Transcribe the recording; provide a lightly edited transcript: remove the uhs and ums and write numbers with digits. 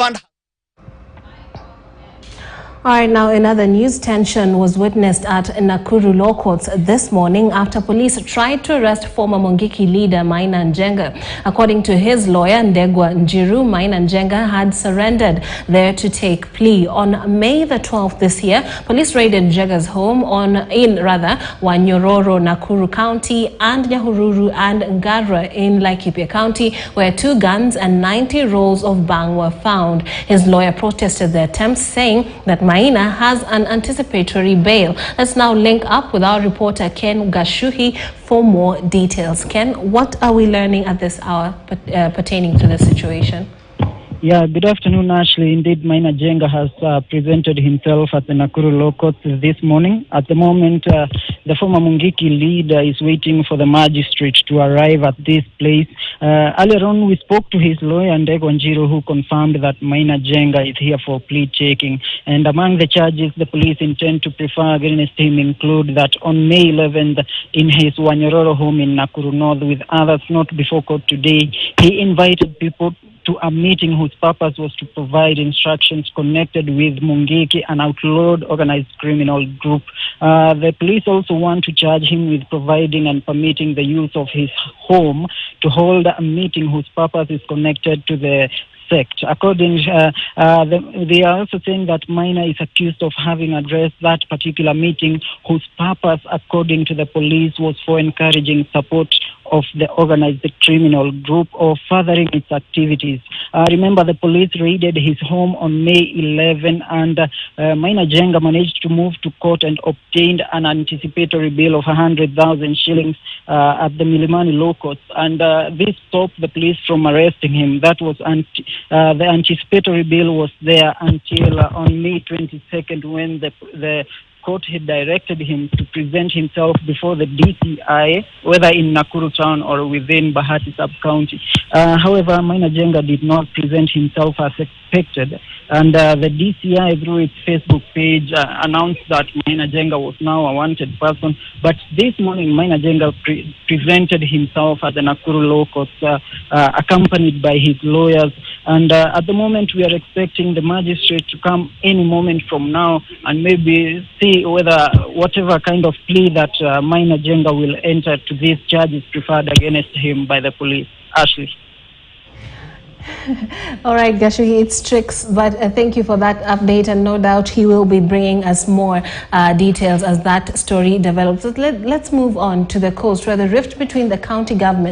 refund. All right, now another news. Tension was witnessed at Nakuru law courts this morning after police tried to arrest former Mungiki leader Maina Njenga. According to his lawyer, Maina Njenga had surrendered there to take plea. On May the 12th this year, police raided Njenga's home in Wanyororo, Nakuru County, and Nyahururu and Ngara in Laikipia County, where 2 guns and 90 rolls of bang were found. His lawyer protested the attempts, saying that Maina has an anticipatory bail. Let's now link up with our reporter Ken Gashuhi for more details. Ken, what are we learning at this hour pertaining to this situation? Yeah, good afternoon, Ashley. Indeed, Maina Njenga has presented himself at the Nakuru law courts this morning. At the moment, the former Mungiki leader is waiting for the magistrate to arrive at this place. Earlier on, we spoke to his lawyer, Njiru, who confirmed that Maina Njenga is here for plea taking. And among the charges the police intend to prefer against him include that on May 11th, in his Wanyororo home in Nakuru North, with others not before court today, he invited people to a meeting whose purpose was to provide instructions connected with Mungiki, an outlawed organized criminal group. The police also want to charge him with providing and permitting the use of his home to hold a meeting whose purpose is connected to the sect. According, they are also saying that Maina is accused of having addressed that particular meeting whose purpose, according to the police, was for encouraging support of the organized criminal group or furthering its activities. Remember, the police raided his home on May 11 and Maina Njenga managed to move to court and obtained an anticipatory bail of 100,000 shillings at the Milimani law courts. And this stopped the police from arresting him. That was the anticipatory bail was there until on May 22nd, when the court had directed him to present himself before the DCI, whether in Nakuru town or within Bahati sub-county. However, Maina Njenga did not present himself as expected, and the DCI, through its Facebook page, announced that Maina Njenga was now a wanted person. But this morning, Maina Njenga presented himself at the Nakuru law courts, accompanied by his lawyers. And at the moment, we are expecting the magistrate to come any moment from now and maybe see whether whatever kind of plea that Maina Njenga will enter to this charge is preferred against him by the police. Ashley. All right, Gashuhi, it's tricks, but thank you for that update, and no doubt he will be bringing us more details as that story develops. Let's move on to the coast, where the rift between the county government